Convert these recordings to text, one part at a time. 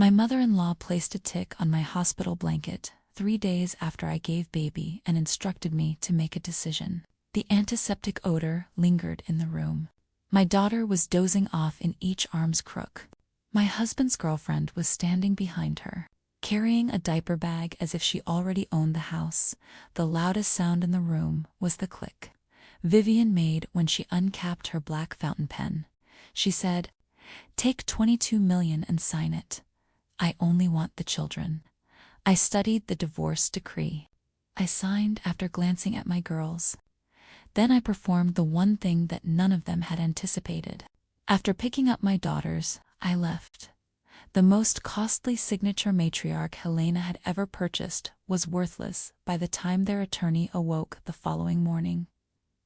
My mother-in-law placed a tick on my hospital blanket 3 days after I gave baby and instructed me to make a decision. The antiseptic odor lingered in the room. My daughter was dozing off in each arm's crook. My husband's girlfriend was standing behind her, carrying a diaper bag as if she already owned the house. The loudest sound in the room was the click Vivian made when she uncapped her black fountain pen. She said, "Take 22 million and sign it. I only want the children." I studied the divorce decree. I signed after glancing at my girls. Then I performed the one thing that none of them had anticipated. After picking up my daughters, I left. The most costly signature matriarch Helena had ever purchased was worthless by the time their attorney awoke the following morning.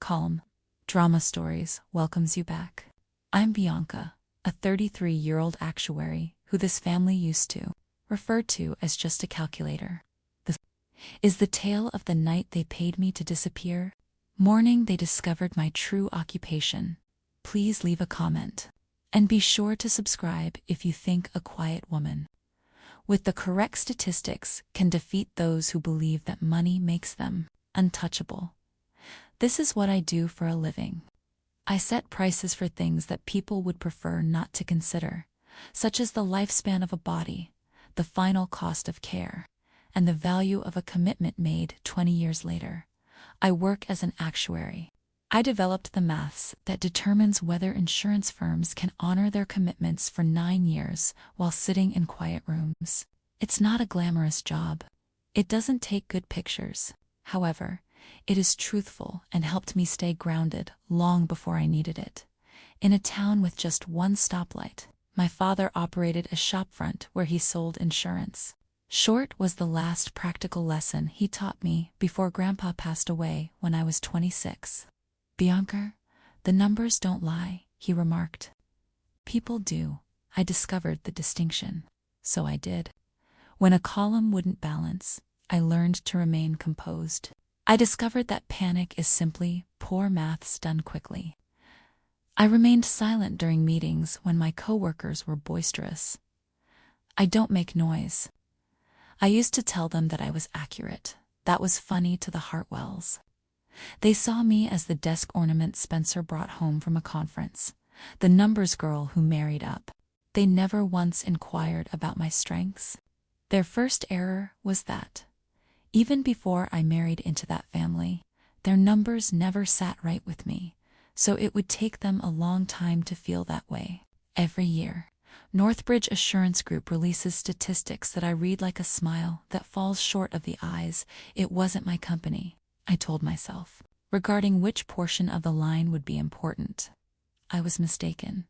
Calm Drama Stories welcomes you back. I'm Bianca, a 33-year-old actuary who this family used to refer to as just a calculator. This is the tale of the night they paid me to disappear. Morning they discovered my true occupation. Please leave a comment. And be sure to subscribe if you think a quiet woman with the correct statistics can defeat those who believe that money makes them untouchable. This is what I do for a living. I set prices for things that people would prefer not to consider, such as the lifespan of a body, the final cost of care, and the value of a commitment made 20 years later. I work as an actuary. I developed the maths that determines whether insurance firms can honor their commitments for 9 years while sitting in quiet rooms. It's not a glamorous job. It doesn't take good pictures. However, it is truthful and helped me stay grounded long before I needed it. In a town with just one stoplight, my father operated a shopfront where he sold insurance. Short was the last practical lesson he taught me before Grandpa passed away when I was 26. "Bianca, the numbers don't lie," he remarked. "People do." I discovered the distinction. So I did. When a column wouldn't balance, I learned to remain composed. I discovered that panic is simply poor maths done quickly. I remained silent during meetings when my coworkers were boisterous. I don't make noise. I used to tell them that I was accurate. That was funny to the Hartwells. They saw me as the desk ornament Spencer brought home from a conference, the numbers girl who married up. They never once inquired about my strengths. Their first error was that, even before I married into that family, their numbers never sat right with me, so it would take them a long time to feel that way. Every year, Northbridge Assurance Group releases statistics that I read like a smile that falls short of the eyes. It wasn't my company, I told myself, regarding which portion of the line would be important. I was mistaken.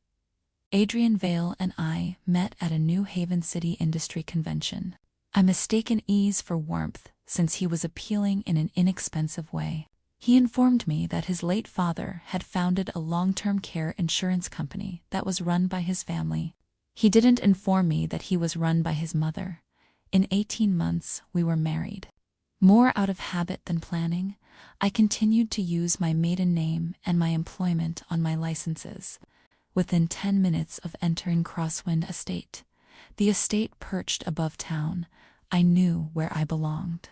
Adrian Vale and I met at a New Haven City industry convention. I mistaken ease for warmth since he was appealing in an inexpensive way. He informed me that his late father had founded a long-term care insurance company that was run by his family. He didn't inform me that he was run by his mother. In 18 months, we were married. More out of habit than planning, I continued to use my maiden name and my employment on my licenses. Within 10 minutes of entering Crosswind Estate, the estate perched above town, I knew where I belonged.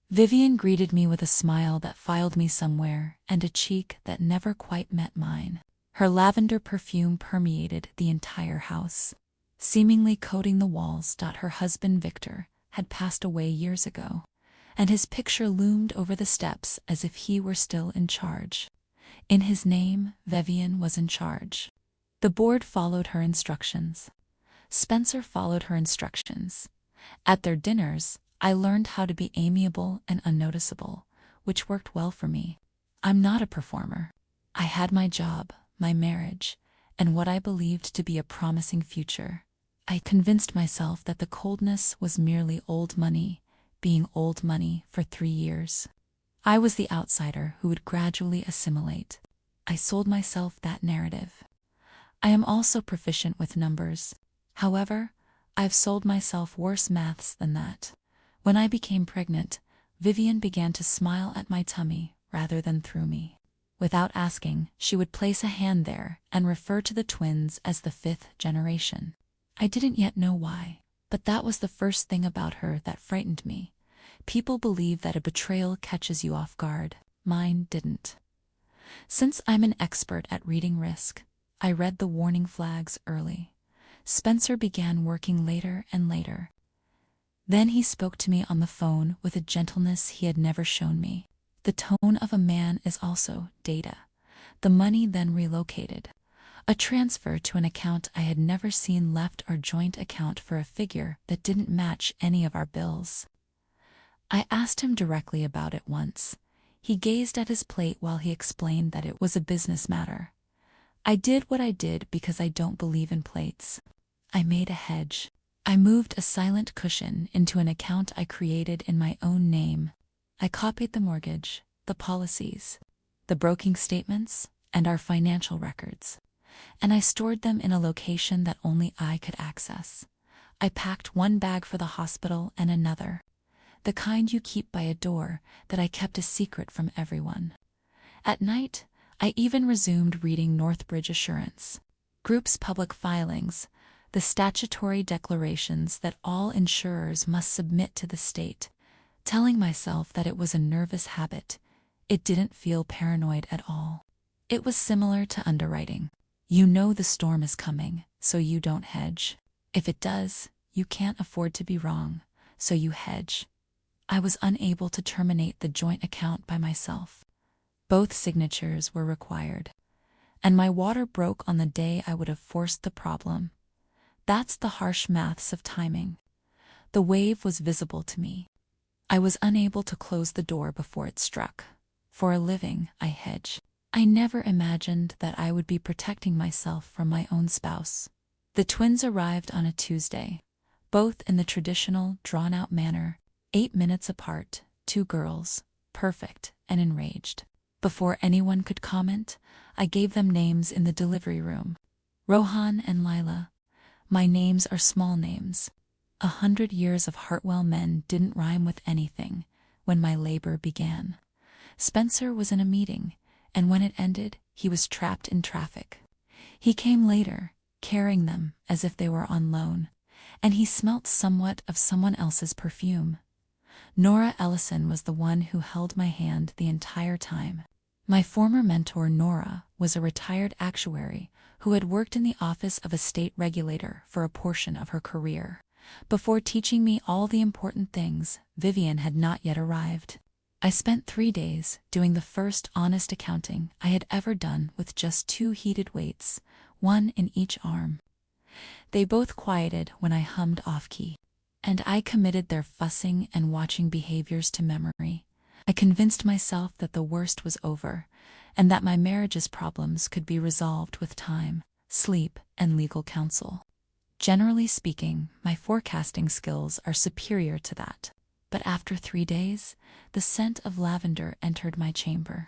Vivian greeted me with a smile that filed me somewhere and a cheek that never quite met mine. Her lavender perfume permeated the entire house, seemingly coating the walls. Her husband Victor had passed away years ago, and his picture loomed over the steps as if he were still in charge. In his name, Vivian was in charge. The board followed her instructions. Spencer followed her instructions. At their dinners, I learned how to be amiable and unnoticeable, which worked well for me. I'm not a performer. I had my job, my marriage, and what I believed to be a promising future. I convinced myself that the coldness was merely old money, being old money for 3 years. I was the outsider who would gradually assimilate. I sold myself that narrative. I am also proficient with numbers. However, I've sold myself worse maths than that. When I became pregnant, Vivian began to smile at my tummy rather than through me. Without asking, she would place a hand there and refer to the twins as the 5th generation. I didn't yet know why. But that was the first thing about her that frightened me. People believe that a betrayal catches you off guard. Mine didn't. Since I'm an expert at reading risk, I read the warning flags early. Spencer began working later and later. Then he spoke to me on the phone with a gentleness he had never shown me. The tone of a man is also data. The money then relocated. A transfer to an account I had never seen left, our joint account, for a figure that didn't match any of our bills. I asked him directly about it once. He gazed at his plate while he explained that it was a business matter. I did what I did because I don't believe in plates. I made a hedge. I moved a silent cushion into an account I created in my own name. I copied the mortgage, the policies, the broking statements, and our financial records. And I stored them in a location that only I could access. I packed one bag for the hospital and another, the kind you keep by a door, that I kept a secret from everyone. At night, I even resumed reading Northbridge Assurance Group's public filings, the statutory declarations that all insurers must submit to the state, telling myself that it was a nervous habit. It didn't feel paranoid at all. It was similar to underwriting. You know the storm is coming, so you don't hedge. If it does, you can't afford to be wrong, so you hedge. I was unable to terminate the joint account by myself. Both signatures were required. And my water broke on the day I would have forced the problem. That's the harsh maths of timing. The wave was visible to me. I was unable to close the door before it struck. For a living, I hedge. I never imagined that I would be protecting myself from my own spouse. The twins arrived on a Tuesday, both in the traditional, drawn-out manner, 8 minutes apart, 2 girls, perfect and enraged. Before anyone could comment, I gave them names in the delivery room. Rohan and Lila. My names are small names. 100 years of Hartwell men didn't rhyme with anything when my labor began. Spencer was in a meeting, and when it ended, he was trapped in traffic. He came later, carrying them as if they were on loan, and he smelt somewhat of someone else's perfume. Nora Ellison was the one who held my hand the entire time. My former mentor, Nora, was a retired actuary who had worked in the office of a state regulator for a portion of her career. Before teaching me all the important things, Vivian had not yet arrived. I spent 3 days doing the first honest accounting I had ever done with just 2 heated weights, one in each arm. They both quieted when I hummed off-key, and I committed their fussing and watching behaviors to memory. I convinced myself that the worst was over, and that my marriage's problems could be resolved with time, sleep, and legal counsel. Generally speaking, my forecasting skills are superior to that. But after 3 days, the scent of lavender entered my chamber,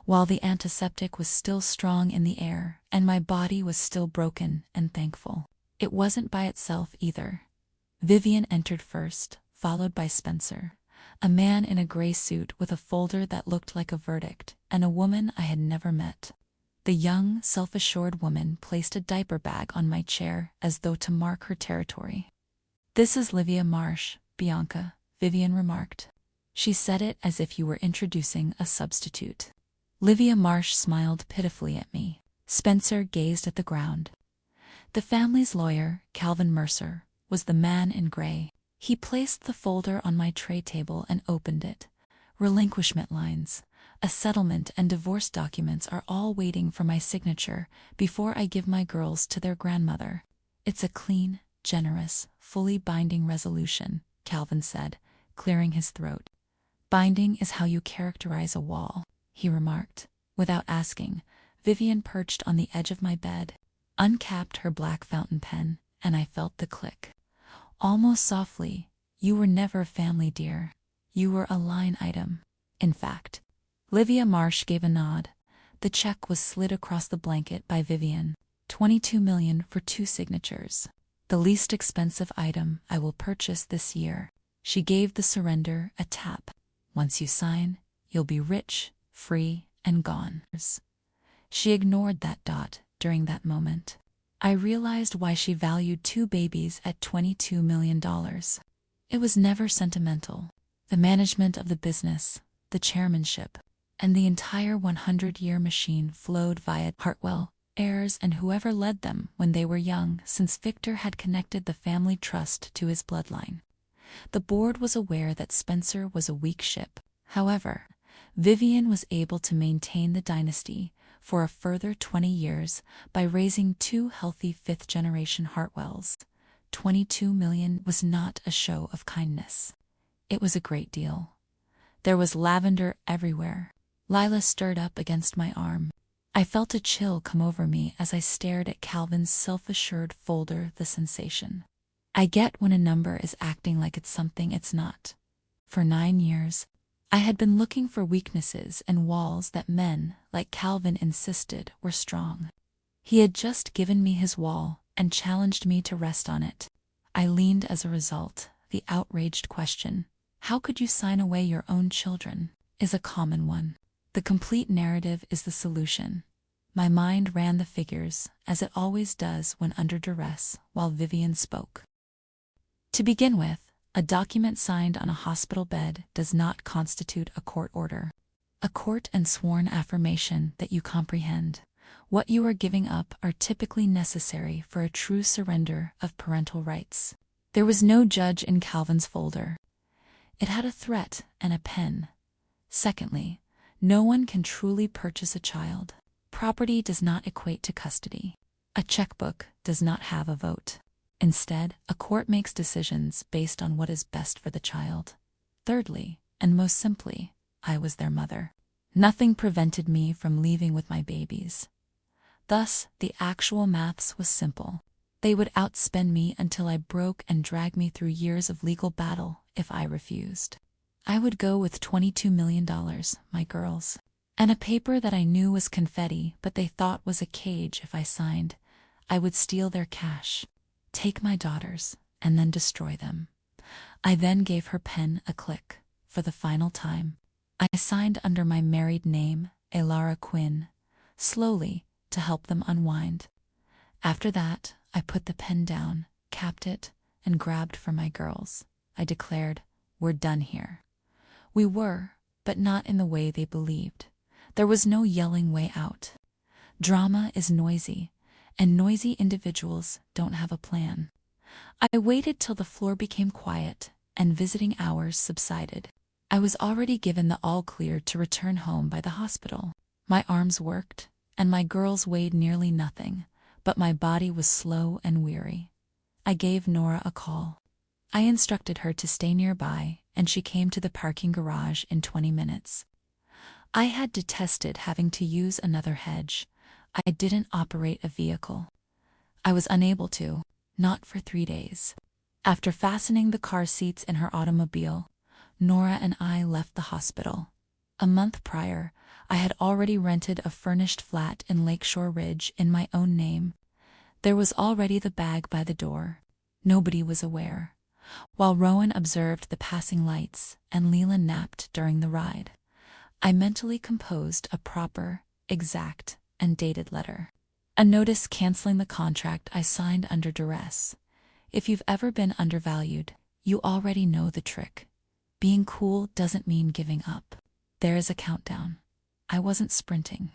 while the antiseptic was still strong in the air, and my body was still broken and thankful. It wasn't by itself either. Vivian entered first, followed by Spencer, a man in a gray suit with a folder that looked like a verdict, and a woman I had never met. The young, self-assured woman placed a diaper bag on my chair as though to mark her territory. "This is Livia Marsh, Bianca," Vivian remarked. She said it as if you were introducing a substitute. Livia Marsh smiled pitifully at me. Spencer gazed at the ground. The family's lawyer, Calvin Mercer, was the man in gray. He placed the folder on my tray table and opened it. Relinquishment lines, a settlement, and divorce documents are all waiting for my signature before I give my girls to their grandmother. "It's a clean, generous, fully binding resolution," Calvin said, clearing his throat. "Binding is how you characterize a wall," he remarked. Without asking, Vivian perched on the edge of my bed, uncapped her black fountain pen, and I felt the click. Almost softly, "You were never a family, dear. You were a line item." In fact, Livia Marsh gave a nod. The check was slid across the blanket by Vivian. $22 million for 2 signatures. "The least expensive item I will purchase this year." She gave the surrender a tap. "Once you sign, you'll be rich, free, and gone." She ignored that dot during that moment. I realized why she valued 2 babies at $22 million. It was never sentimental. The management of the business, the chairmanship, and the entire 100-year machine flowed via Hartwell, heirs, and whoever led them when they were young, since Victor had connected the family trust to his bloodline. The board was aware that Spencer was a weak ship. However, Vivian was able to maintain the dynasty for a further 20 years by raising 2 healthy fifth-generation Hartwells. $22 million was not a show of kindness. It was a great deal. There was lavender everywhere. Lila stirred up against my arm. I felt a chill come over me as I stared at Calvin's self-assured folder. The sensation. I get when a number is acting like it's something it's not. For 9 years, I had been looking for weaknesses and walls that men like Calvin insisted were strong. He had just given me his wall and challenged me to rest on it. I leaned as a result. The outraged question, "How could you sign away your own children?" is a common one. The complete narrative is the solution. My mind ran the figures, as it always does when under duress, while Vivian spoke. To begin with, a document signed on a hospital bed does not constitute a court order. A court and sworn affirmation that you comprehend what you are giving up are typically necessary for a true surrender of parental rights. There was no judge in Calvin's folder. It had a threat and a pen. Secondly, no one can truly purchase a child. Property does not equate to custody. A checkbook does not have a vote. Instead, a court makes decisions based on what is best for the child. Thirdly, and most simply, I was their mother. Nothing prevented me from leaving with my babies. Thus, the actual maths was simple. They would outspend me until I broke and drag me through years of legal battle if I refused. I would go with $22 million, my girls, and a paper that I knew was confetti but they thought was a cage if I signed. I would steal their cash, take my daughters, and then destroy them. I then gave her pen a click. For the final time, I signed under my married name, Elara Quinn, slowly, to help them unwind. After that, I put the pen down, capped it, and grabbed for my girls. I declared, "We're done here." We were, but not in the way they believed. There was no yelling way out. Drama is noisy, and noisy individuals don't have a plan. I waited till the floor became quiet and visiting hours subsided. I was already given the all-clear to return home by the hospital. My arms worked, and my girls weighed nearly nothing, but my body was slow and weary. I gave Nora a call. I instructed her to stay nearby, and she came to the parking garage in 20 minutes. I had detested having to use another hedge. I didn't operate a vehicle. I was unable to, not for 3 days. After fastening the car seats in her automobile, Nora and I left the hospital. A month prior, I had already rented a furnished flat in Lakeshore Ridge in my own name. There was already the bag by the door. Nobody was aware. While Rowan observed the passing lights and Leland napped during the ride, I mentally composed a proper, exact, and dated letter. A notice canceling the contract I signed under duress. If you've ever been undervalued, you already know the trick. Being cool doesn't mean giving up. There is a countdown. I wasn't sprinting.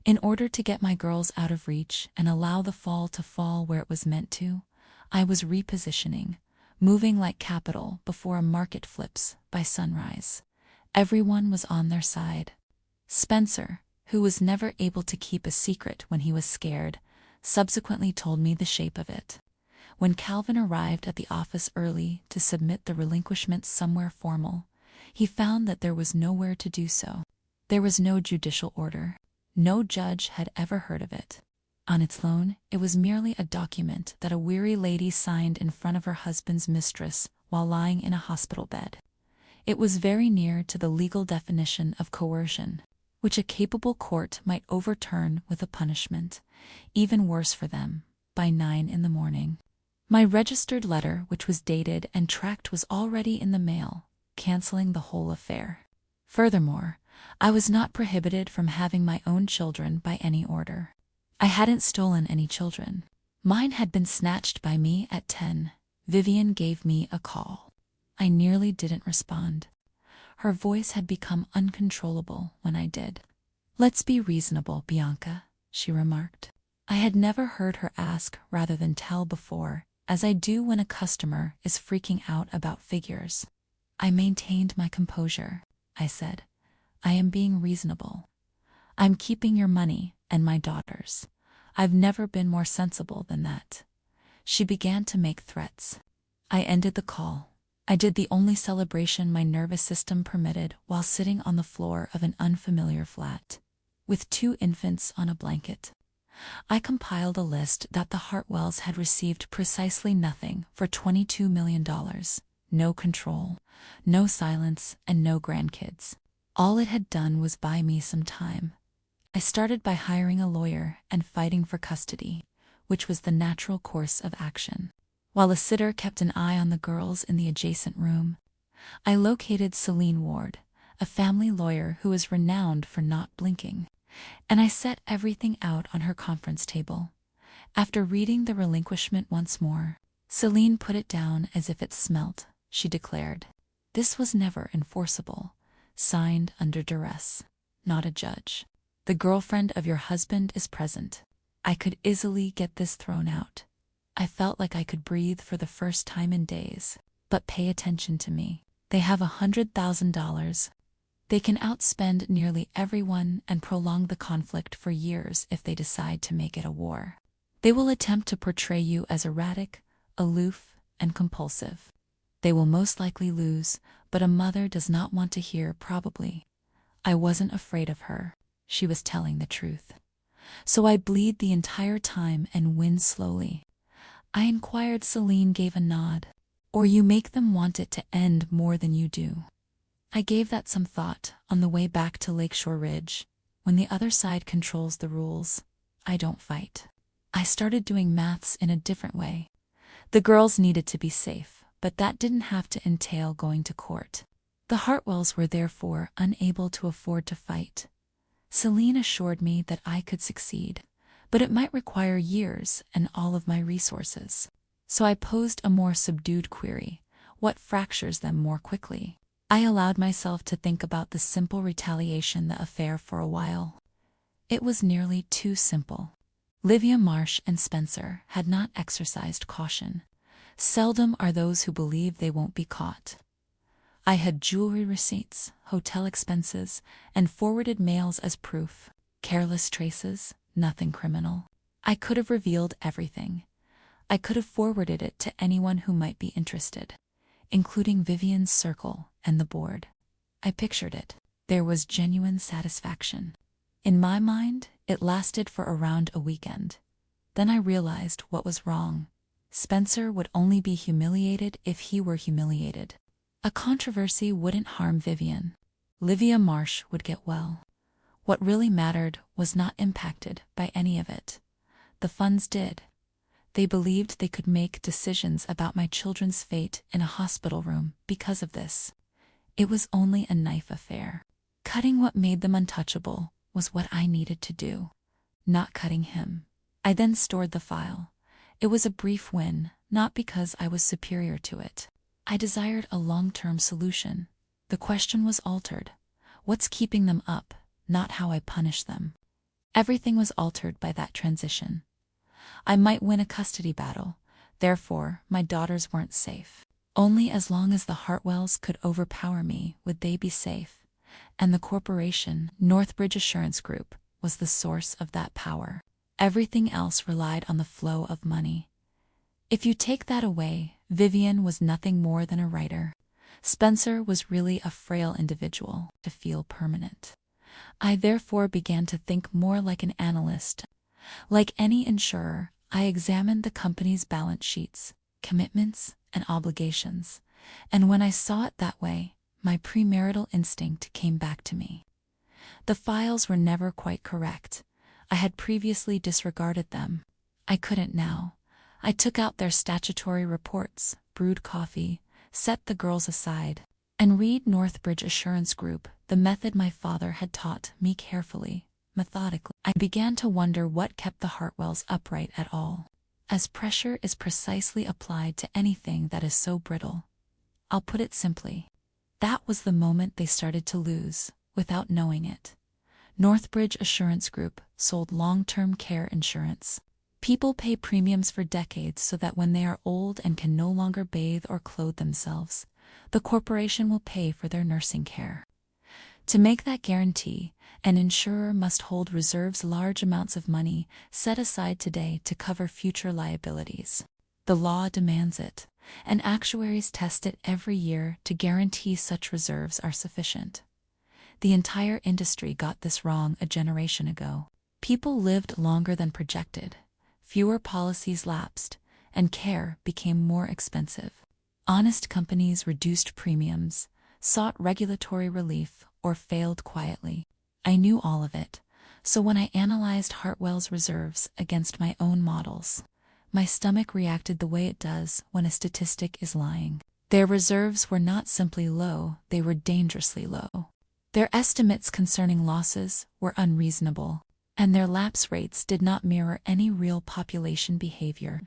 In order to get my girls out of reach and allow the fall to fall where it was meant to, I was repositioning, moving like capital before a market flips by sunrise. Everyone was on their side. Spencer, who was never able to keep a secret when he was scared, subsequently told me the shape of it. When Calvin arrived at the office early to submit the relinquishment somewhere formal, he found that there was nowhere to do so. There was no judicial order. No judge had ever heard of it. On its own, it was merely a document that a weary lady signed in front of her husband's mistress while lying in a hospital bed. It was very near to the legal definition of coercion, which a capable court might overturn with a punishment, even worse for them, by 9 in the morning. My registered letter, which was dated and tracked, was already in the mail, canceling the whole affair. Furthermore, I was not prohibited from having my own children by any order. I hadn't stolen any children. Mine had been snatched by me at 10. Vivian gave me a call. I nearly didn't respond. Her voice had become uncontrollable when I did. "Let's be reasonable, Bianca," she remarked. I had never heard her ask rather than tell before, as I do when a customer is freaking out about figures. I maintained my composure. I said, "I am being reasonable. I'm keeping your money and my daughter's. I've never been more sensible than that." She began to make threats. I ended the call. I did the only celebration my nervous system permitted while sitting on the floor of an unfamiliar flat, with 2 infants on a blanket. I compiled a list that the Hartwells had received precisely nothing for $22 million. No control, no silence, and no grandkids. All it had done was buy me some time. I started by hiring a lawyer and fighting for custody, which was the natural course of action. While a sitter kept an eye on the girls in the adjacent room, I located Celine Ward, a family lawyer who was renowned for not blinking, and I set everything out on her conference table. After reading the relinquishment once more, Celine put it down as if it smelt. She declared, "This was never enforceable. Signed under duress. Not a judge. The girlfriend of your husband is present. I could easily get this thrown out." I felt like I could breathe for the first time in days. But pay attention to me. They have $100,000. They can outspend nearly everyone and prolong the conflict for years if they decide to make it a war. They will attempt to portray you as erratic, aloof, and compulsive. They will most likely lose, but a mother does not want to hear probably. I wasn't afraid of her. She was telling the truth. So I bleed the entire time and win slowly. I inquired. Celine gave a nod. "Or you make them want it to end more than you do." I gave that some thought on the way back to Lakeshore Ridge. When the other side controls the rules, I don't fight. I started doing maths in a different way. The girls needed to be safe, but that didn't have to entail going to court. The Hartwells were therefore unable to afford to fight. Celine assured me that I could succeed, but it might require years and all of my resources. So I posed a more subdued query: what fractures them more quickly? I allowed myself to think about the simple retaliation the affair for a while. It was nearly too simple. Livia Marsh and Spencer had not exercised caution. Seldom are those who believe they won't be caught. I had jewelry receipts, hotel expenses, and forwarded mails as proof. Careless traces, nothing criminal. I could have revealed everything. I could have forwarded it to anyone who might be interested, including Vivian's circle and the board. I pictured it. There was genuine satisfaction. In my mind, it lasted for around a weekend. Then I realized what was wrong. Spencer would only be humiliated if he were humiliated. A controversy wouldn't harm Vivian. Livia Marsh would get well. What really mattered was not impacted by any of it. The funds did. They believed they could make decisions about my children's fate in a hospital room because of this. It was only a knife affair. Cutting what made them untouchable was what I needed to do, not cutting him. I then stored the file. It was a brief win, not because I was superior to it. I desired a long-term solution. The question was altered. What's keeping them up, not how I punish them. Everything was altered by that transition. I might win a custody battle, therefore my daughters weren't safe. Only as long as the Hartwells could overpower me would they be safe, and the corporation, Northbridge Assurance Group, was the source of that power. Everything else relied on the flow of money. If you take that away, Vivian was nothing more than a writer. Spencer was really a frail individual to feel permanent. I therefore began to think more like an analyst. Like any insurer, I examined the company's balance sheets, commitments, and obligations, and when I saw it that way, my premarital instinct came back to me. The files were never quite correct. I had previously disregarded them. I couldn't now. I took out their statutory reports, brewed coffee, set the girls aside, and read Northbridge Assurance Group, the method my father had taught me carefully, methodically. I began to wonder what kept the Hartwells upright at all. as pressure is precisely applied to anything that is so brittle. I'll put it simply. That was the moment they started to lose, without knowing it. Northbridge Assurance Group sold long-term care insurance. People pay premiums for decades so that when they are old and can no longer bathe or clothe themselves, the corporation will pay for their nursing care. To make that guarantee, an insurer must hold reserves large amounts of money set aside today to cover future liabilities. The law demands it, and actuaries test it every year to guarantee such reserves are sufficient. The entire industry got this wrong a generation ago. People lived longer than projected, fewer policies lapsed, and care became more expensive. Honest companies reduced premiums, sought regulatory relief, or failed quietly. I knew all of it, so when I analyzed Hartwell's reserves against my own models, my stomach reacted the way it does when a statistic is lying. Their reserves were not simply low, they were dangerously low. Their estimates concerning losses were unreasonable, and their lapse rates did not mirror any real population behavior.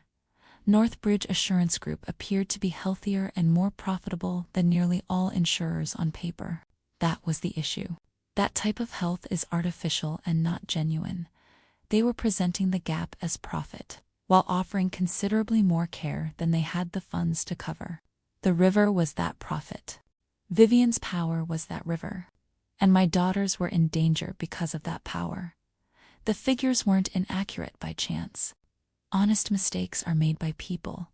Northbridge Assurance Group appeared to be healthier and more profitable than nearly all insurers on paper. That was the issue. That type of health is artificial and not genuine. They were presenting the gap as profit, while offering considerably more care than they had the funds to cover. The river was that profit. Vivian's power was that river. And my daughters were in danger because of that power. The figures weren't inaccurate by chance. Honest mistakes are made by people,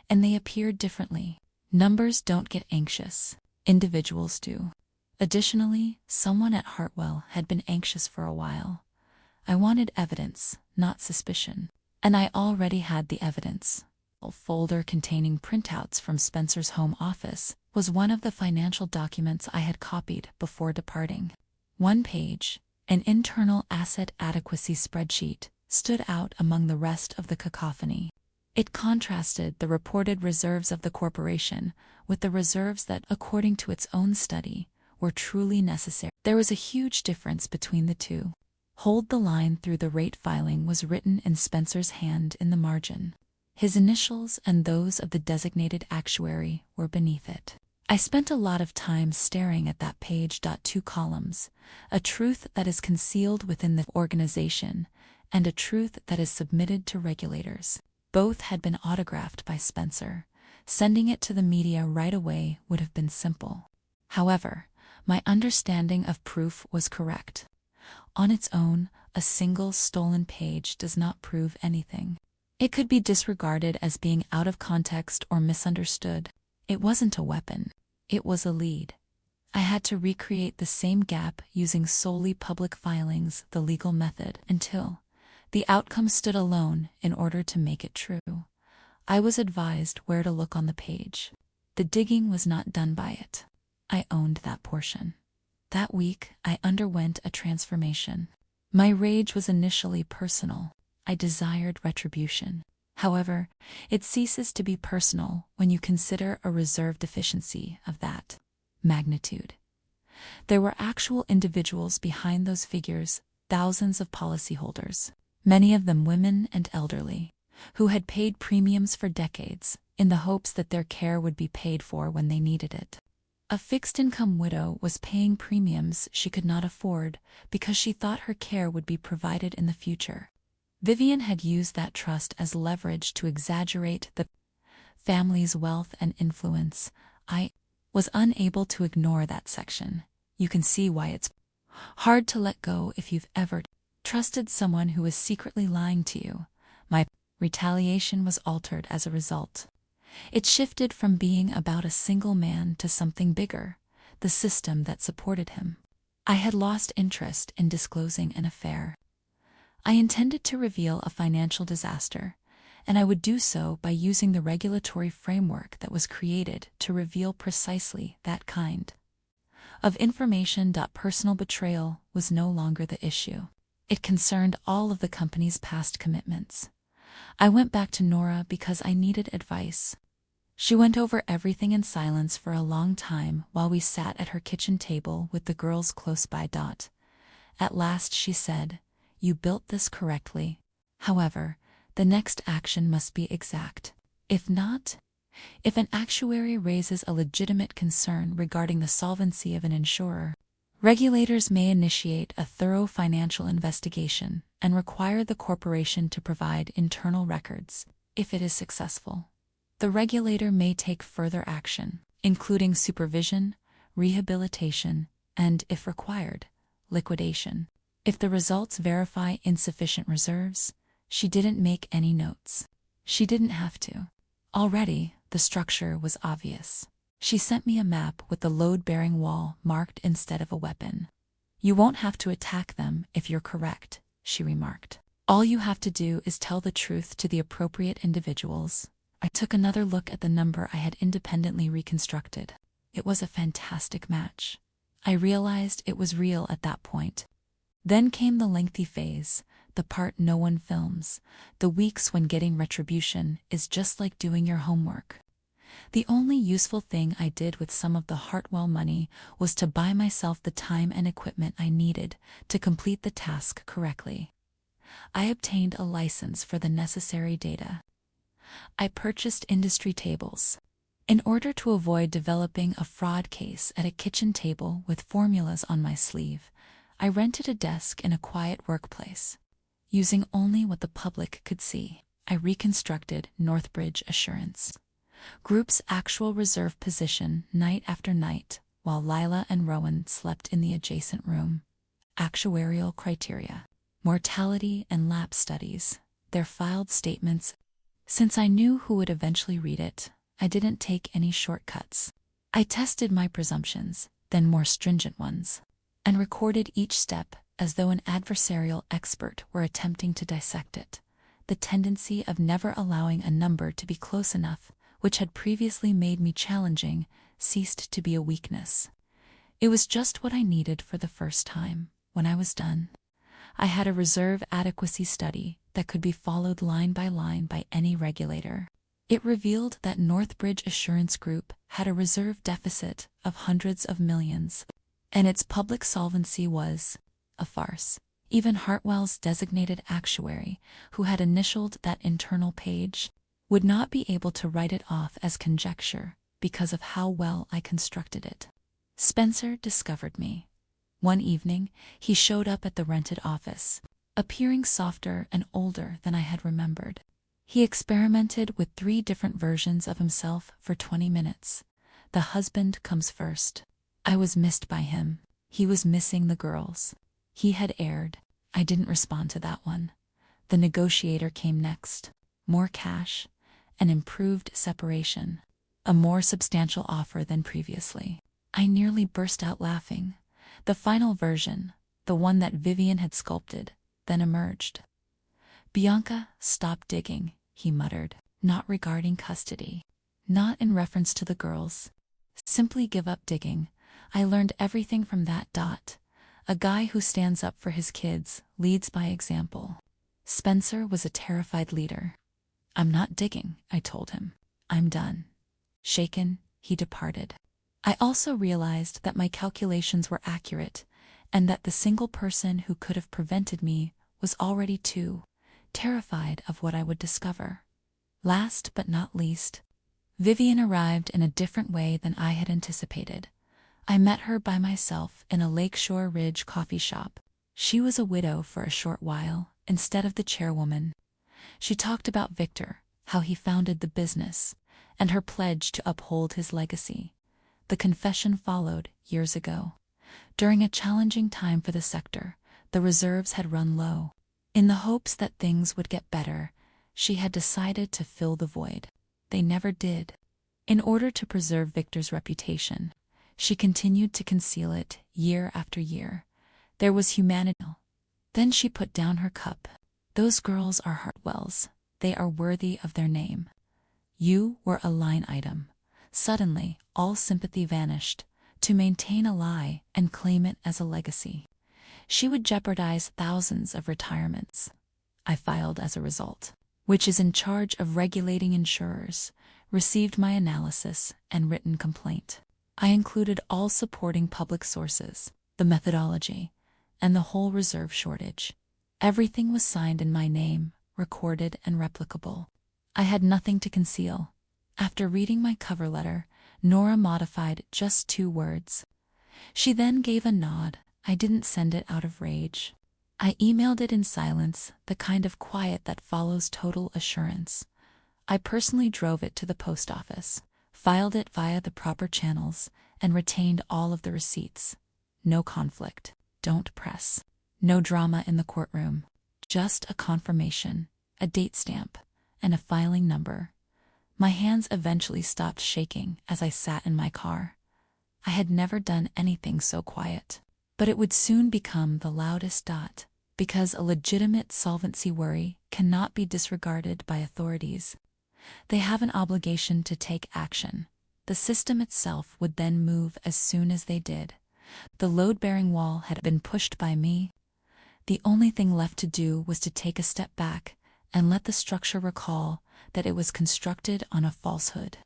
and they appear differently. Numbers don't get anxious, individuals do. Additionally, someone at Hartwell had been anxious for a while. I wanted evidence, not suspicion. And I already had the evidence. A folder containing printouts from Spencer's home office was one of the financial documents I had copied before departing. One page, an internal asset adequacy spreadsheet, stood out among the rest of the cacophony. It contrasted the reported reserves of the corporation with the reserves that, according to its own study, were truly necessary. There was a huge difference between the two. Hold the line through the rate filing was written in Spencer's hand in the margin. His initials and those of the designated actuary were beneath it. I spent a lot of time staring at that page. 2 columns, a truth that is concealed within the organization, and a truth that is submitted to regulators. Both had been autographed by Spencer. Sending it to the media right away would have been simple. However, my understanding of proof was correct. On its own, a single stolen page does not prove anything. It could be disregarded as being out of context or misunderstood. It wasn't a weapon. It was a lead. I had to recreate the same gap using solely public filings, the legal method, until the outcome stood alone in order to make it true. I was advised where to look on the page. The digging was not done by it. I owned that portion. That week, I underwent a transformation. My rage was initially personal. I desired retribution. However, it ceases to be personal when you consider a reserve deficiency of that magnitude. There were actual individuals behind those figures, thousands of policyholders, many of them women and elderly, who had paid premiums for decades in the hopes that their care would be paid for when they needed it. A fixed-income widow was paying premiums she could not afford because she thought her care would be provided in the future. Vivian had used that trust as leverage to exaggerate the family's wealth and influence. I was unable to ignore that section. You can see why it's hard to let go if you've ever trusted someone who is secretly lying to you. My retaliation was altered as a result. It shifted from being about a single man to something bigger, the system that supported him. I had lost interest in disclosing an affair. I intended to reveal a financial disaster, and I would do so by using the regulatory framework that was created to reveal precisely that kind of information. Personal betrayal was no longer the issue. It concerned all of the company's past commitments. I went back to Nora because I needed advice. She went over everything in silence for a long time while we sat at her kitchen table with the girls close by. At last she said, "You built this correctly. However, The next action must be exact. If not, if an actuary raises a legitimate concern regarding the solvency of an insurer, regulators may initiate a thorough financial investigation and require the corporation to provide internal records. If it is successful, the regulator may take further action, including supervision, rehabilitation, and, if required, liquidation. If the results verify insufficient reserves, she didn't make any notes. She didn't have to. Already, the structure was obvious. She sent me a map with the load-bearing wall marked instead of a weapon. "You won't have to attack them if you're correct," she remarked. "All you have to do is tell the truth to the appropriate individuals." I took another look at the number I had independently reconstructed. It was a fantastic match. I realized it was real at that point. Then came the lengthy phase, the part no one films, the weeks when getting retribution is just like doing your homework. The only useful thing I did with some of the Hartwell money was to buy myself the time and equipment I needed to complete the task correctly. I obtained a license for the necessary data. I purchased industry tables. In order to avoid developing a fraud case at a kitchen table with formulas on my sleeve, I rented a desk in a quiet workplace. Using only what the public could see, I reconstructed Northbridge Assurance Group's actual reserve position night after night while Lila and Rowan slept in the adjacent room. Actuarial criteria, mortality and lapse studies, their filed statements. Since I knew who would eventually read it, I didn't take any shortcuts. I tested my presumptions, then more stringent ones, and recorded each step as though an adversarial expert were attempting to dissect it. The tendency of never allowing a number to be close enough, which had previously made me challenging, ceased to be a weakness. It was just what I needed for the first time. When I was done, I had a reserve adequacy study that could be followed line by any regulator. It revealed that Northbridge Assurance Group had a reserve deficit of hundreds of millions, and its public solvency was a farce. Even Hartwell's designated actuary, who had initialed that internal page, would not be able to write it off as conjecture because of how well I constructed it. Spencer discovered me. One evening, he showed up at the rented office, appearing softer and older than I had remembered. He experimented with 3 different versions of himself for 20 minutes. The husband comes first. I was missed by him. He was missing the girls. He had erred. I didn't respond to that one. The negotiator came next. More cash, an improved separation, a more substantial offer than previously. I nearly burst out laughing. The final version, the one that Vivian had sculpted, then emerged. "Bianca, stop digging," he muttered, "not regarding custody. Not in reference to the girls. Simply give up digging. I learned everything from that. A guy who stands up for his kids leads by example." Spencer was a terrified leader. "I'm not digging," I told him. "I'm done." Shaken, he departed. I also realized that my calculations were accurate, and that the single person who could have prevented me was already too terrified of what I would discover. Last but not least, Vivian arrived in a different way than I had anticipated. I met her by myself in a Lakeshore Ridge coffee shop. She was a widow for a short while, instead of the chairwoman. She talked about Victor, how he founded the business, and her pledge to uphold his legacy. The confession followed years ago. During a challenging time for the sector, the reserves had run low. In the hopes that things would get better, she had decided to fill the void. They never did. In order to preserve Victor's reputation, she continued to conceal it year after year. There was humanity. Then she put down her cup. "Those girls are Hartwells. They are worthy of their name. You were a line item." Suddenly, all sympathy vanished. To maintain a lie and claim it as a legacy, she would jeopardize thousands of retirements. I filed as a result, which is in charge of regulating insurers, received my analysis and written complaint. I included all supporting public sources, the methodology, and the whole reserve shortage. Everything was signed in my name, recorded, and replicable. I had nothing to conceal. After reading my cover letter, Nora modified just 2 words. She then gave a nod. I didn't send it out of rage. I emailed it in silence, the kind of quiet that follows total assurance. I personally drove it to the post office, filed it via the proper channels, and retained all of the receipts. No conflict. Don't press. No drama in the courtroom. Just a confirmation, a date stamp, and a filing number. My hands eventually stopped shaking as I sat in my car. I had never done anything so quiet. But it would soon become the loudest. Because a legitimate solvency worry cannot be disregarded by authorities. They have an obligation to take action. The system itself would then move as soon as they did. The load-bearing wall had been pushed by me. The only thing left to do was to take a step back and let the structure recall that it was constructed on a falsehood.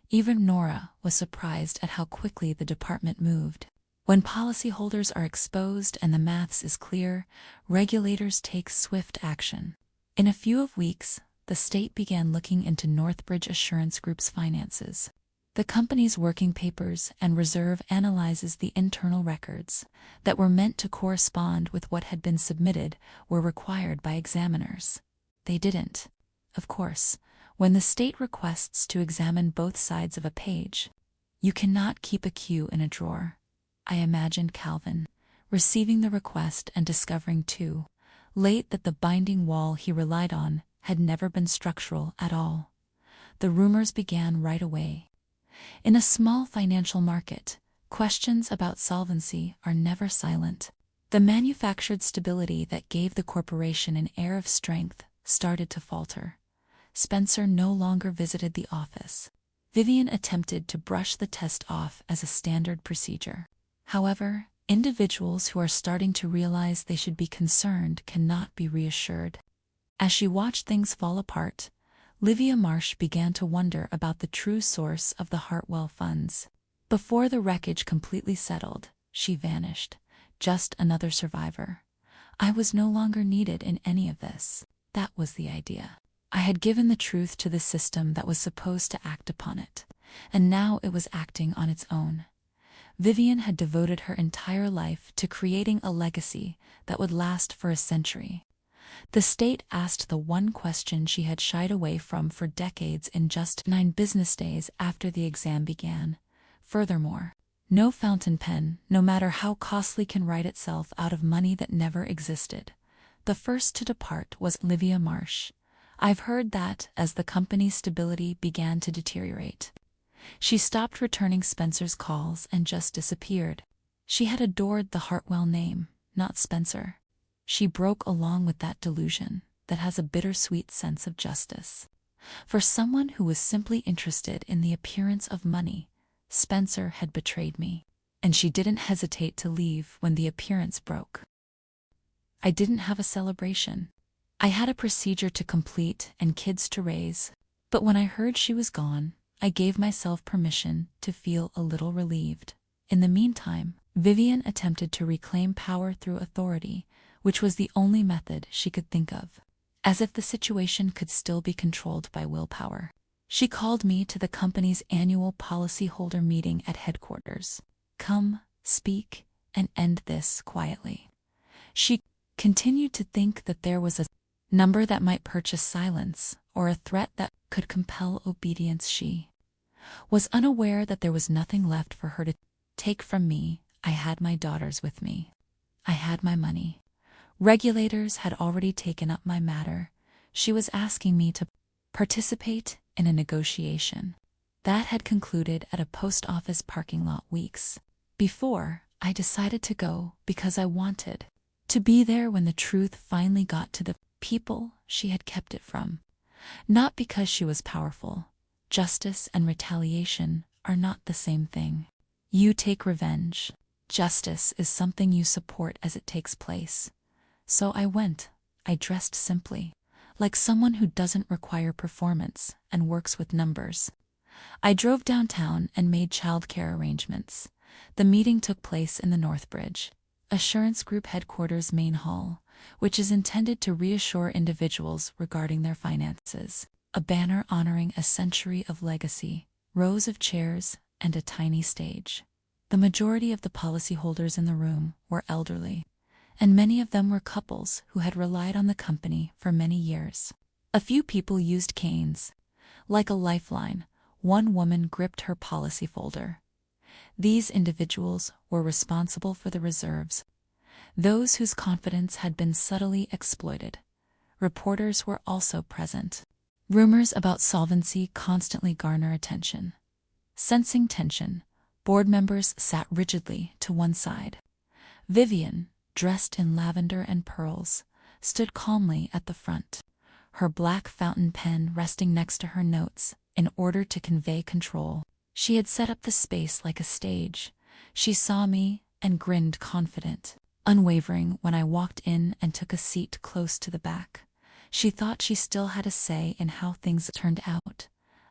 Even Nora was surprised at how quickly the department moved. When policyholders are exposed and the maths is clear, regulators take swift action. In a few weeks, the state began looking into Northbridge Assurance Group's finances. The company's working papers and reserve analyzes the internal records that were meant to correspond with what had been submitted were required by examiners. They didn't. Of course, when the state requests to examine both sides of a page, you cannot keep a queue in a drawer. I imagined Calvin receiving the request and discovering too late that the binding wall he relied on had never been structural at all. The rumors began right away. In a small financial market, questions about solvency are never silent. The manufactured stability that gave the corporation an air of strength started to falter. Spencer no longer visited the office. Vivian attempted to brush the test off as a standard procedure. However, individuals who are starting to realize they should be concerned cannot be reassured. As she watched things fall apart, Livia Marsh began to wonder about the true source of the Hartwell funds. Before the wreckage completely settled, she vanished, just another survivor. I was no longer needed in any of this. That was the idea. I had given the truth to the system that was supposed to act upon it, and now it was acting on its own. Vivian had devoted her entire life to creating a legacy that would last for a century. The state asked the one question she had shied away from for decades in just 9 business days after the exam began. Furthermore, no fountain pen, no matter how costly, can write itself out of money that never existed. The first to depart was Livia Marsh. I've heard that, as the company's stability began to deteriorate, she stopped returning Spencer's calls and just disappeared. She had adored the Hartwell name, not Spencer. She broke along with that delusion that has a bittersweet sense of justice. For someone who was simply interested in the appearance of money, Spencer had betrayed me, and she didn't hesitate to leave when the appearance broke. I didn't have a celebration. I had a procedure to complete and kids to raise, but when I heard she was gone, I gave myself permission to feel a little relieved. In the meantime, Vivian attempted to reclaim power through authority, which was the only method she could think of. As if the situation could still be controlled by willpower, she called me to the company's annual policyholder meeting at headquarters. Come, speak, and end this quietly. She continued to think that there was a number that might purchase silence, or a threat that could compel obedience. She was unaware that there was nothing left for her to take from me. I had my daughters with me. I had my money. Regulators had already taken up my matter. She was asking me to participate in a negotiation that had concluded at a post office parking lot weeks before. I decided to go because I wanted to be there when the truth finally got to the people she had kept it from. Not because she was powerful. Justice and retaliation are not the same thing. You take revenge. Justice is something you support as it takes place. So I went. I dressed simply, like someone who doesn't require performance and works with numbers. I drove downtown and made childcare arrangements. The meeting took place in the Northbridge Assurance Group Headquarters Main Hall, which is intended to reassure individuals regarding their finances. A banner honoring a century of legacy, rows of chairs, and a tiny stage. The majority of the policyholders in the room were elderly, and many of them were couples who had relied on the company for many years. A few people used canes. Like a lifeline, one woman gripped her policy folder. These individuals were responsible for the reserves, those whose confidence had been subtly exploited. Reporters were also present. Rumors about solvency constantly garner attention. Sensing tension, board members sat rigidly to one side. Vivian, dressed in lavender and pearls, stood calmly at the front, her black fountain pen resting next to her notes in order to convey control. She had set up the space like a stage. She saw me and grinned confident, unwavering when I walked in and took a seat close to the back. She thought she still had a say in how things turned out.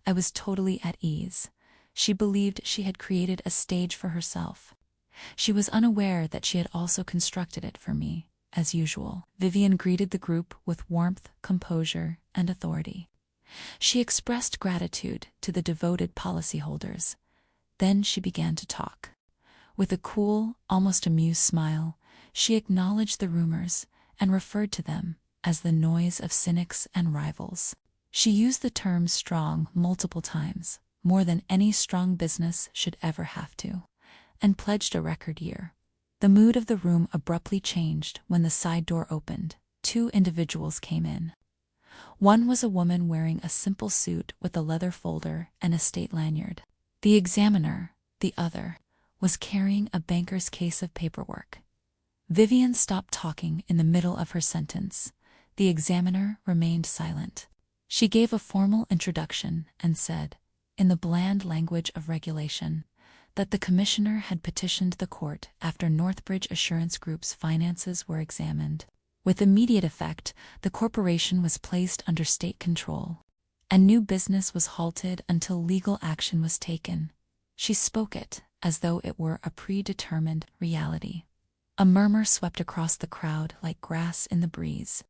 I was totally at ease. She believed she had created a stage for herself. She was unaware that she had also constructed it for me, as usual. Vivian greeted the group with warmth, composure, and authority. She expressed gratitude to the devoted policyholders. Then she began to talk. With a cool, almost amused smile, she acknowledged the rumors and referred to them as the noise of cynics and rivals. She used the term strong multiple times, more than any strong business should ever have to, and pledged a record year. The mood of the room abruptly changed when the side door opened. Two individuals came in. One was a woman wearing a simple suit with a leather folder and a state lanyard. The examiner, the other, was carrying a banker's case of paperwork. Vivian stopped talking in the middle of her sentence. The examiner remained silent. She gave a formal introduction and said, in the bland language of regulation, that the commissioner had petitioned the court after Northbridge Assurance Group's finances were examined. With immediate effect, the corporation was placed under state control, and new business was halted until legal action was taken. She spoke it as though it were a predetermined reality. A murmur swept across the crowd like grass in the breeze.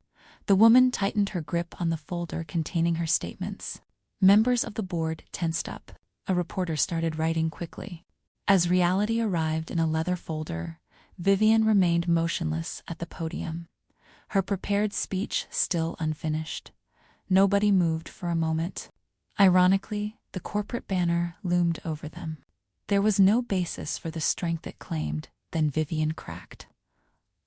The woman tightened her grip on the folder containing her statements. Members of the board tensed up. A reporter started writing quickly. As reality arrived in a leather folder, Vivian remained motionless at the podium, her prepared speech still unfinished. Nobody moved for a moment. Ironically, the corporate banner loomed over them. There was no basis for the strength it claimed. Then Vivian cracked.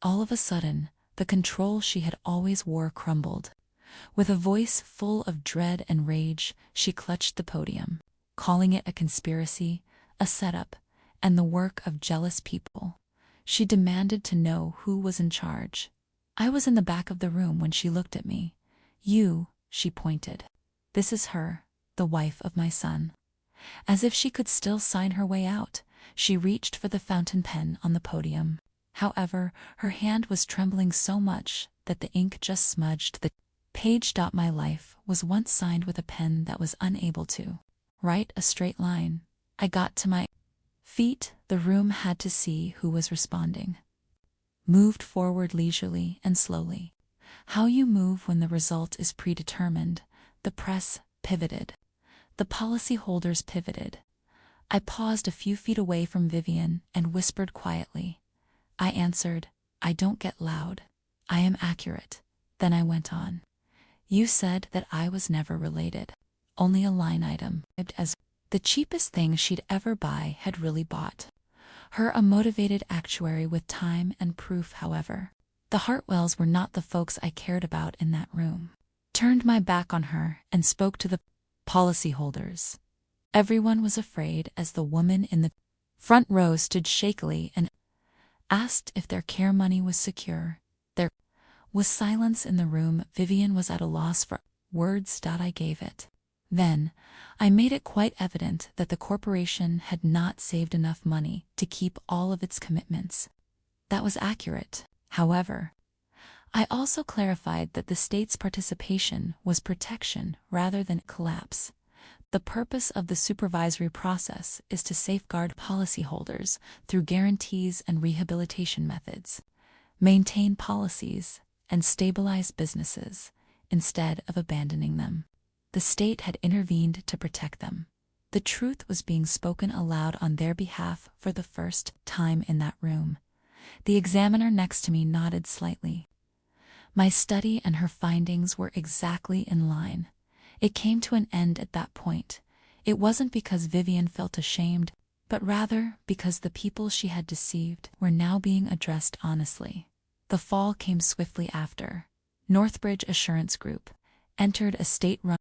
All of a sudden, the control she had always wore crumbled. With a voice full of dread and rage, she clutched the podium, calling it a conspiracy, a setup, and the work of jealous people. She demanded to know who was in charge. I was in the back of the room when she looked at me. You, she pointed. This is her, the wife of my son. As if she could still sign her way out, she reached for the fountain pen on the podium. However, her hand was trembling so much that the ink just smudged the page. My life was once signed with a pen that was unable to write a straight line. I got to my feet. The room had to see who was responding. Moved forward leisurely and slowly. How you move when the result is predetermined. The press pivoted. The policyholders pivoted. I paused a few feet away from Vivian and whispered quietly. I answered, I don't get loud. I am accurate. Then I went on. You said that I was never related. Only a line item. As the cheapest thing she'd ever buy had really bought her a motivated actuary with time and proof. However, the Hartwells were not the folks I cared about in that room. Turned my back on her and spoke to the policyholders. Everyone was afraid as the woman in the front row stood shakily and asked if their care money was secure. There was silence in the room. Vivian was at a loss for words. I gave it. Then, I made it quite evident that the corporation had not saved enough money to keep all of its commitments. That was accurate. However, I also clarified that the state's participation was protection rather than collapse. The The purpose of the supervisory process is to safeguard policyholders through guarantees and rehabilitation methods, maintain policies, and stabilize businesses instead of abandoning them. The state had intervened to protect them. The truth was being spoken aloud on their behalf for the first time in that room. The examiner next to me nodded slightly. My study and her findings were exactly in line. It came to an end at that point. It wasn't because Vivian felt ashamed, but rather because the people she had deceived were now being addressed honestly. The fall came swiftly after. Northbridge Assurance Group entered a state-run.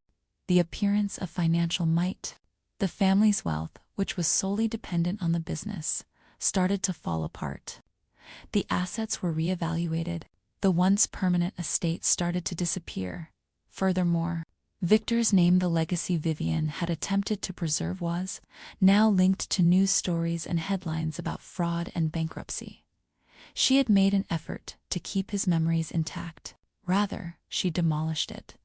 The appearance of financial might, the family's wealth, which was solely dependent on the business, started to fall apart. The assets were reevaluated. The once permanent estate started to disappear. Furthermore, Victor's name, the legacy Vivian had attempted to preserve, was now linked to news stories and headlines about fraud and bankruptcy. She had made an effort to keep his memories intact. Rather, she demolished it.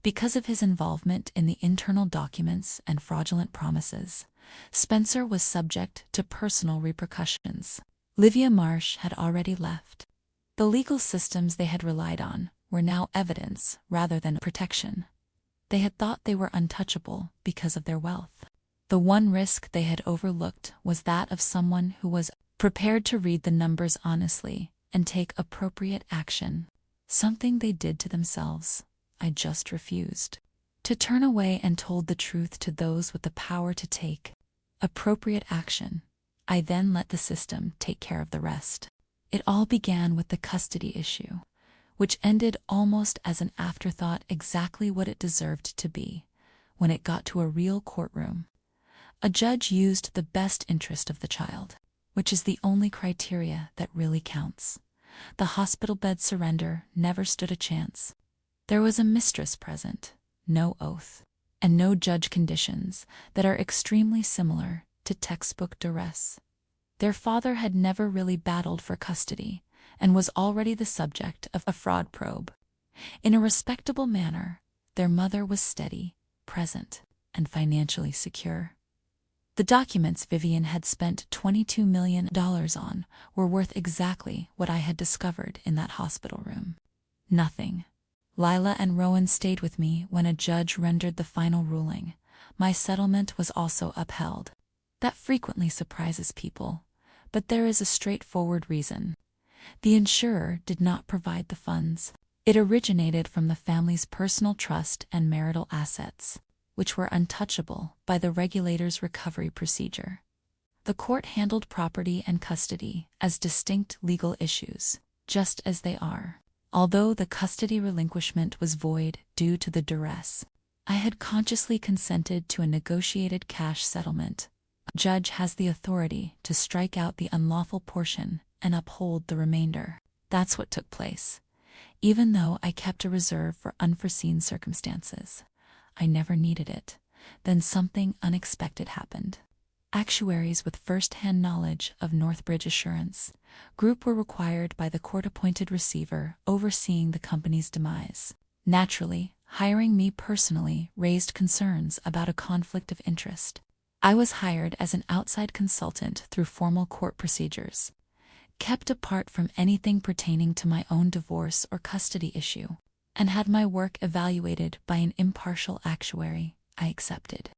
Because of his involvement in the internal documents and fraudulent promises, Spencer was subject to personal repercussions. Livia Marsh had already left. The legal systems they had relied on were now evidence rather than protection. They had thought they were untouchable because of their wealth. The one risk they had overlooked was that of someone who was prepared to read the numbers honestly and take appropriate action. Something they did to themselves. I just refused to turn away and told the truth to those with the power to take appropriate action. I then let the system take care of the rest. It all began with the custody issue, which ended almost as an afterthought, exactly what it deserved to be. When it got to a real courtroom, a judge used the best interest of the child, which is the only criteria that really counts. The hospital bed surrender never stood a chance. There was a mistress present, no oath, and no judge conditions that are extremely similar to textbook duress. Their father had never really battled for custody and was already the subject of a fraud probe. In a respectable manner, their mother was steady, present, and financially secure. The documents Vivian had spent $22 million on were worth exactly what I had discovered in that hospital room. Nothing. Lila and Rowan stayed with me when a judge rendered the final ruling. My settlement was also upheld. That frequently surprises people, but there is a straightforward reason. The insurer did not provide the funds. It originated from the family's personal trust and marital assets, which were untouchable by the regulator's recovery procedure. The court handled property and custody as distinct legal issues, just as they are. Although the custody relinquishment was void due to the duress, I had consciously consented to a negotiated cash settlement. A judge has the authority to strike out the unlawful portion and uphold the remainder. That's what took place. Even though I kept a reserve for unforeseen circumstances, I never needed it. Then something unexpected happened. Actuaries with first-hand knowledge of Northbridge Assurance Group were required by the court-appointed receiver overseeing the company's demise. Naturally, hiring me personally raised concerns about a conflict of interest. I was hired as an outside consultant through formal court procedures, kept apart from anything pertaining to my own divorce or custody issue, and had my work evaluated by an impartial actuary. I accepted.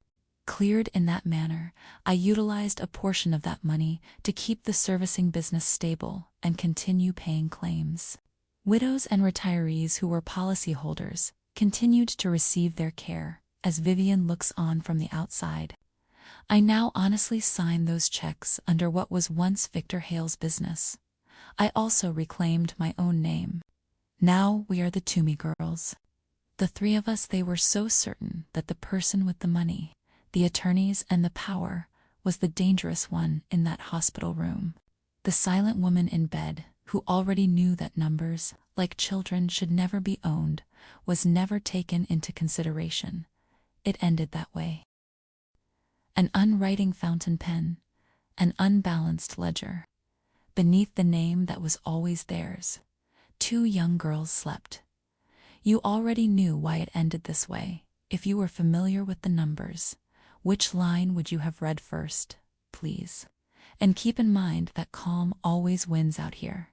Cleared in that manner, I utilized a portion of that money to keep the servicing business stable and continue paying claims. Widows and retirees who were policyholders continued to receive their care as Vivian looks on from the outside. I now honestly sign those checks under what was once Victor Hale's business. I also reclaimed my own name. Now we are the Toomey girls. The three of us. They were so certain that the person with the money, the attorneys, and the power was the dangerous one in that hospital room. The silent woman in bed, who already knew that numbers, like children, should never be owned, was never taken into consideration. It ended that way. An unwriting fountain pen, an unbalanced ledger. Beneath the name that was always theirs, two young girls slept. You already knew why it ended this way, if you were familiar with the numbers. Which line would you have read first, please? And keep in mind that calm always wins out here.